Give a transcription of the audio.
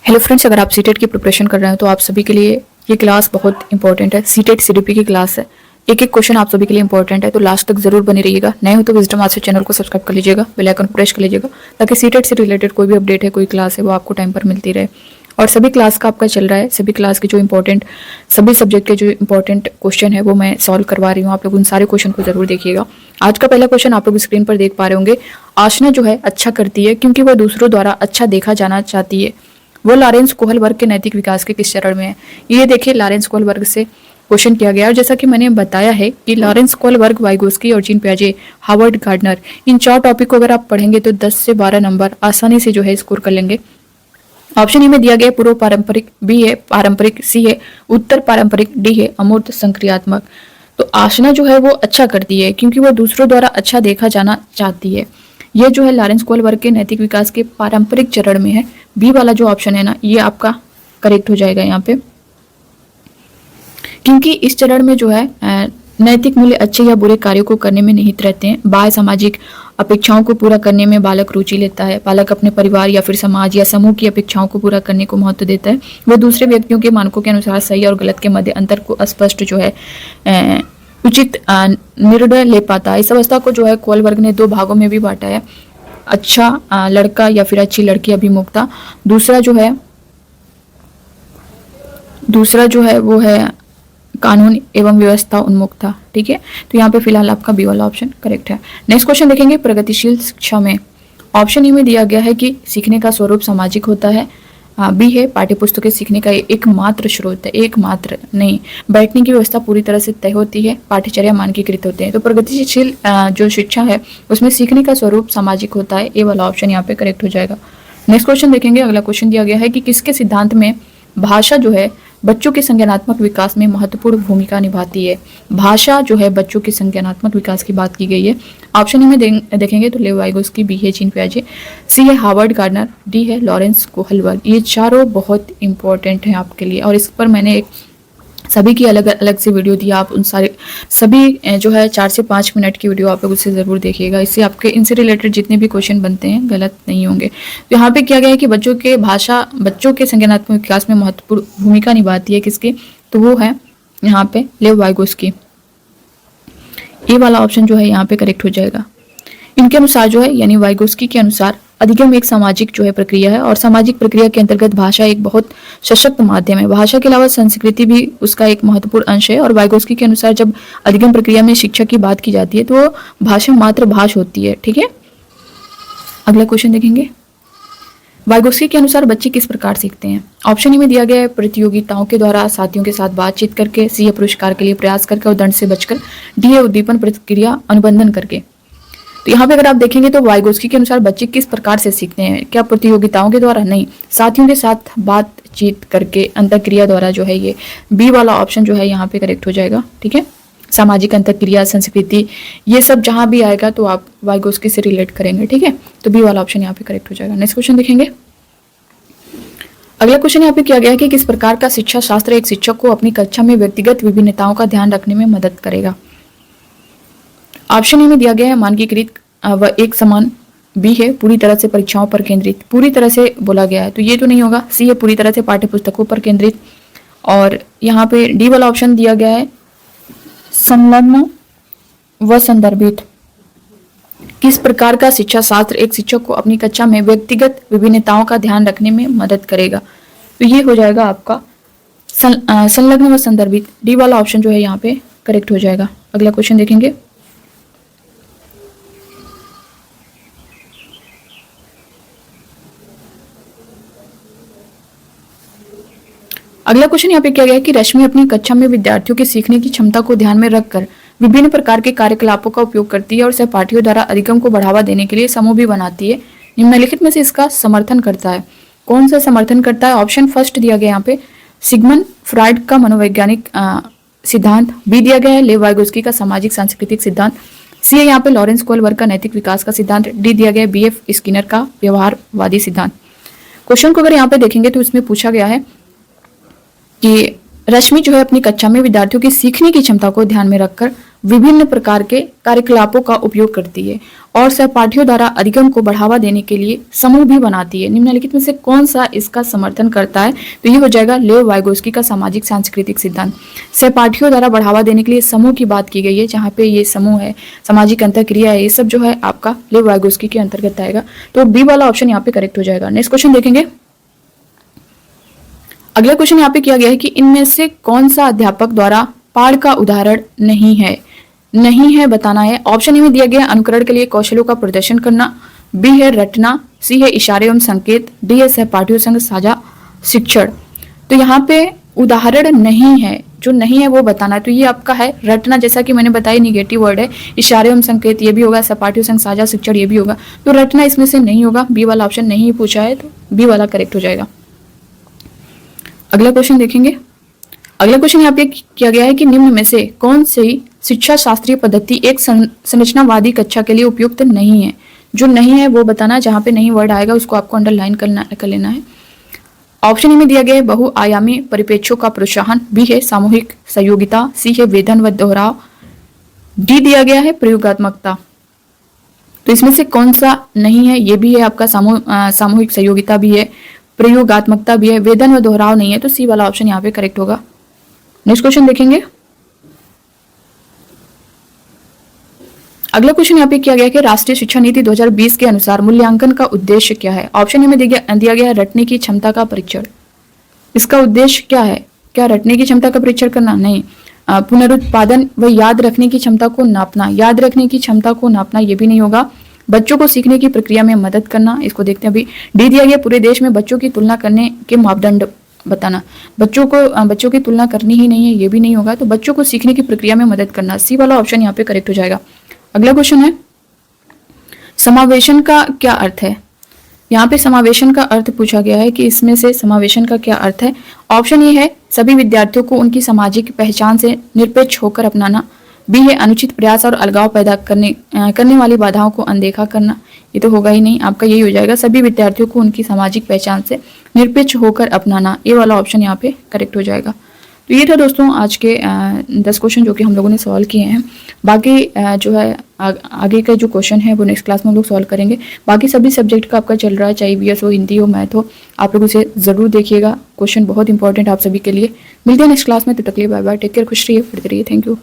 Hello friends, अगर आप CTET की प्रिपरेशन कर रहे हैं तो आप सभी के लिए ये क्लास बहुत इंपॉर्टेंट है। सीटेट सीडीपी की क्लास है। एक एक क्वेश्चन आप सभी के लिए इंपॉर्टेंट है, तो लास्ट तक जरूर बने रहिएगा। नए हो तो विजडम आज से चैनल को सब्सक्राइब कर लीजिएगा, बेल आइकन प्रेस कर लीजिएगा, ताकि सीटेट से रिलेटेड कोई भी अपडेट है, कोई क्लास है, वो आपको टाइम पर मिलती रहे। और सभी क्लास का आपका चल रहा है, सभी क्लास के जो इंपॉर्टेंट, सभी सब्जेक्ट के जो इंपॉर्टेंट क्वेश्चन है वो मैं सॉल्व करवा रही हूँ। आप लोग उन सारे क्वेश्चन को जरूर देखिएगा। आज का पहला क्वेश्चन आप लोग स्क्रीन पर देख पा रहे होंगे। आशना जो है अच्छा करती है क्योंकि वह दूसरों द्वारा अच्छा देखा जाना चाहती है। वो लॉरेंस कोहल वर्ग के नैतिक विकास के किस चरण में है? ये देखिए, लॉरेंस कोहल वर्ग से क्वेश्चन किया गया। और जैसा कि मैंने बताया है कि लॉरेंस कोहल वर्ग, वाइगोस्की और जीन पियाजे, हार्वर्ड गार्डनर, इन 4 टॉपिक को अगर आप पढ़ेंगे तो 10 से 12 नंबर आसानी से जो है स्कोर कर लेंगे। ऑप्शन ए में दिया गया पूर्व पारंपरिक, बी है पारंपरिक, सी है उत्तर पारंपरिक, डी है अमूर्त संक्रियात्मक। तो आशना जो है वो अच्छा करती है क्योंकि वो दूसरों द्वारा अच्छा देखा जाना चाहती है। ये जो है लॉरेंस कोहल वर्ग के नैतिक विकास के पारंपरिक चरण में है। बी वाला जो ऑप्शन है ना, ये आपका करेक्ट हो जाएगा यहाँ पे, क्योंकि इस चरण में जो है नैतिक मूल्य अच्छे या बुरे कार्यों को करने में निहित रहते हैं। बाह्य सामाजिक अपेक्षाओं को पूरा करने में बालक रुचि लेता है। बालक अपने परिवार या फिर समाज या समूह की अपेक्षाओं को पूरा करने को महत्व देता है। वह दूसरे व्यक्तियों के मानकों के अनुसार सही और गलत के मध्य अंतर को स्पष्ट जो है उचित निर्णय ले पाता है। इस अवस्था को जो है कोहल वर्ग ने 2 भागों में भी बांटा है। अच्छा लड़का या फिर अच्छी लड़की अभिमुखता। दूसरा जो है वो है कानून एवं व्यवस्था उन्मुखता। ठीक है, तो यहाँ पे फिलहाल आपका बी वाला ऑप्शन करेक्ट है। नेक्स्ट क्वेश्चन देखेंगे, प्रगतिशील शिक्षा में ऑप्शन ए में दिया गया है कि सीखने का स्वरूप सामाजिक होता है। बी है पाठ्यपुस्तकें सीखने का एकमात्र स्रोत है। एकमात्र नहीं, बैठने की व्यवस्था पूरी तरह से तय होती है। पाठ्यचर्या मानकीकृत होते हैं। तो प्रगतिशील जो शिक्षा है उसमें सीखने का स्वरूप सामाजिक होता है। ए वाला ऑप्शन यहाँ पे करेक्ट हो जाएगा। नेक्स्ट क्वेश्चन देखेंगे। अगला क्वेश्चन दिया गया है कि किसके सिद्धांत में भाषा जो है बच्चों के संज्ञानात्मक विकास में महत्वपूर्ण भूमिका निभाती है। भाषा जो है बच्चों के संज्ञानात्मक विकास की बात की गई है। ऑप्शन में देखेंगे तो लेव वाइगोस्की, बी है जीन पियाजे, सी है हार्वर्ड गार्डनर, डी है लॉरेंस कोहल वर्ग। ये चारों बहुत इंपॉर्टेंट हैं आपके लिए, और इस पर मैंने एक सभी की अलग अलग से वीडियो दिया। आप उन सभी जो है 4 से 5 मिनट की वीडियो आप लोग उससे ज़रूर देखिएगा। इससे आपके इनसे रिलेटेड जितने भी क्वेश्चन बनते हैं गलत नहीं होंगे। तो यहाँ पे किया गया है कि बच्चों के संज्ञानात्मक विकास में महत्वपूर्ण भूमिका निभाती है। किसकी? तो वो है यहाँ पे लेव वाइगोस्की। ये वाला ऑप्शन जो है यहाँ पे करेक्ट हो जाएगा। इनके अनुसार जो है, यानी वाइगोस्की के अनुसार, अधिगम एक सामाजिक जो है प्रक्रिया है, और सामाजिक प्रक्रिया के अंतर्गत भाषा एक बहुत सशक्त माध्यम है। भाषा के अलावा संस्कृति भी उसका एक महत्वपूर्ण अंश है। और वाइगोस्की के अनुसार जब अधिगम प्रक्रिया में शिक्षा की बात की जाती है तो वो भाषा मातृभाष होती है। ठीक है, अगला क्वेश्चन देखेंगे। वाइगोस्की के अनुसार बच्चे किस प्रकार सीखते हैं? ऑप्शन में दिया गया है प्रतियोगिताओं के द्वारा, साथियों के साथ बातचीत करके, सी है पुरस्कार के लिए प्रयास करके और दंड से बचकर, डी है उद्दीपन प्रतिक्रिया अनुबंधन करके। तो यहाँ पे अगर आप देखेंगे तो वाइगोस्की के अनुसार बच्चे किस प्रकार से सीखते हैं? क्या प्रतियोगिताओं के द्वारा? नहीं, साथियों के साथ बातचीत करके, अंतःक्रिया द्वारा जो है। ये बी वाला ऑप्शन जो है यहाँ पे करेक्ट हो जाएगा। ठीक है, सामाजिक अंतःक्रिया, संस्कृति, ये सब जहां भी आएगा तो आप वाइगोस्की से रिलेट करेंगे। ठीक है, तो बी वाला ऑप्शन यहाँ पे करेक्ट हो जाएगा। नेक्स्ट क्वेश्चन देखेंगे। अगला क्वेश्चन यहाँ पे किया गया है कि किस प्रकार का शिक्षा शास्त्र एक शिक्षक को अपनी कक्षा में व्यक्तिगत विभिन्नताओं का ध्यान रखने में मदद करेगा? ऑप्शन ए में दिया गया है मानकीकृत व एक समान, बी है पूरी तरह से परीक्षाओं पर केंद्रित। पूरी तरह से बोला गया है तो ये तो नहीं होगा। सी है पूरी तरह से पाठ्य पुस्तकों पर केंद्रित, और यहाँ पे डी वाला ऑप्शन दिया गया है संलग्न व संदर्भित। किस प्रकार का शिक्षा शास्त्र एक शिक्षक को अपनी कक्षा में व्यक्तिगत विभिन्नताओं का ध्यान रखने में मदद करेगा? तो ये हो जाएगा आपका संलग्न व संदर्भित। डी वाला ऑप्शन जो है यहाँ पे करेक्ट हो जाएगा। अगला क्वेश्चन देखेंगे। अगला क्वेश्चन यहाँ पे किया गया है कि रश्मि अपनी कक्षा में विद्यार्थियों की सीखने की क्षमता को ध्यान में रखकर विभिन्न प्रकार के कार्यकलापों का उपयोग करती है और सहपाठियों द्वारा अधिगम को बढ़ावा देने के लिए समूह भी बनाती है। निम्नलिखित में से इसका समर्थन करता है। कौन सा समर्थन करता है? ऑप्शन फर्स्ट दिया गया यहाँ पे सिगमंड फ्राइड का मनोवैज्ञानिक सिद्धांत, बी दिया गया है लेव वाइगोस्की का सामाजिक सांस्कृतिक सिद्धांत, सी है यहाँ पे लॉरेंस कोहल वर्ग का नैतिक विकास का सिद्धांत, डी दिया गया है BF स्किनर का व्यवहारवादी सिद्धांत। क्वेश्चन को अगर यहाँ पे देखेंगे तो इसमें पूछा गया है कि रश्मि जो है अपनी कक्षा में विद्यार्थियों की सीखने की क्षमता को ध्यान में रखकर विभिन्न प्रकार के कार्यकलापों का उपयोग करती है और सहपाठियों द्वारा अधिगम को बढ़ावा देने के लिए समूह भी बनाती है। निम्नलिखित में से कौन सा इसका समर्थन करता है? तो ये हो जाएगा लेव वाइगोस्की का सामाजिक सांस्कृतिक सिद्धांत। सहपाठियों द्वारा बढ़ावा देने के लिए समूह की बात की गई है, जहाँ पे ये समूह है, सामाजिक अंतःक्रिया है, ये सब जो है आपका लेव वाइगोस्की के अंतर्गत आएगा। तो बी वाला ऑप्शन यहाँ पे करेक्ट हो जाएगा। नेक्स्ट क्वेश्चन देखेंगे। अगला क्वेश्चन यहाँ पे किया गया है कि इनमें से कौन सा अध्यापक द्वारा पाठ का उदाहरण नहीं है बताना है। ऑप्शन ए में दिया गया अनुकरण के लिए कौशलों का प्रदर्शन करना, बी है रटना, सी है इशारे एवं संकेत, डी है सहपाठियों संग साझा शिक्षण। तो यहाँ पे उदाहरण नहीं है, जो नहीं है वो बताना है। तो ये आपका है रटना, जैसा कि मैंने बताया निगेटिव वर्ड है, इशारे एवं संकेत ये भी होगा, सहपाठियों संग साझा शिक्षण ये भी होगा। तो रटना इसमें से नहीं होगा, बी वाला ऑप्शन नहीं पूछा है, तो बी वाला करेक्ट हो जाएगा। अगला क्वेश्चन देखेंगे। अगला क्वेश्चन यहाँ पे किया गया है कि निम्न में से कौन सी शिक्षा शास्त्रीय पद्धति एक संरचनावादी कक्षा के लिए उपयुक्त नहीं है? जो नहीं है वो बताना, जहाँ पे नहीं वर्ड आएगा उसको आपको अंडरलाइन कर लेना है। ऑप्शन ए में दिया गया है बहुआयामी परिप्रेक्ष्यों का प्रोत्साहन, बी है सामूहिक सहयोगिता, सी है वेधन व दोहराव, डी दिया गया है प्रयोगात्मकता। तो इसमें से कौन सा नहीं है? ये भी है आपका सामूहिक सहयोगिता भी है, प्रयोगात्मकता भी है, वेधन व दोहराव नहीं है, तो सी वाला ऑप्शन यहाँ पे करेक्ट होगा। नेक्स्ट क्वेश्चन देखेंगे। अगला क्वेश्चन यहाँ पे किया गया कि राष्ट्रीय शिक्षा नीति 2020 के अनुसार मूल्यांकन का उद्देश्य क्या है? ऑप्शन ए में दिया गया रटने की क्षमता का परीक्षण। इसका उद्देश्य क्या है? क्या रटने की क्षमता का परीक्षण करना? नहीं। पुनरुत्पादन व याद रखने की क्षमता को नापना, याद रखने की क्षमता को नापना ये भी नहीं होगा। बच्चों को सीखने की प्रक्रिया में मदद करना, इसको देखते हैं अभी। डी दिया गया पूरे देश में बच्चों की तुलना करने के मापदंड बताना, बच्चों की तुलना करनी ही नहीं है, ये भी नहीं होगा। तो बच्चों को सीखने की प्रक्रिया में मदद करना, सी वाला ऑप्शन यहाँ पे करेक्ट हो जाएगा। अगला क्वेश्चन है समावेशन का क्या अर्थ है? यहाँ पे समावेशन का अर्थ पूछा गया है कि इसमें से समावेशन का क्या अर्थ है। ऑप्शन ए है सभी विद्यार्थियों को उनकी सामाजिक पहचान से निरपेक्ष होकर अपनाना, बी है अनुचित प्रयास और अलगाव पैदा करने वाली बाधाओं को अनदेखा करना, ये तो होगा ही नहीं, आपका यही हो जाएगा सभी विद्यार्थियों को उनकी सामाजिक पहचान से निरपेक्ष होकर अपनाना, ये वाला ऑप्शन यहाँ पे करेक्ट हो जाएगा। तो ये था दोस्तों आज के 10 क्वेश्चन जो कि हम लोगों ने सॉल्व किए हैं। बाकी जो है आगे का जो क्वेश्चन है वो नेक्स्ट क्लास में हम लोग सॉल्व करेंगे। बाकी सभी सब्जेक्ट का आपका चल रहा है, चाहे वीएस हो, हिंदी हो, मैथ हो, आप लोग उसे ज़रूर देखिएगा। क्वेश्चन बहुत इंपॉर्टेंट आप सभी के लिए। मिलते हैं नेक्स्ट क्लास में, तब तक के लिए बाय बाय, टेक केयर, खुश रहिए, पढ़ते रहिए, थैंक यू।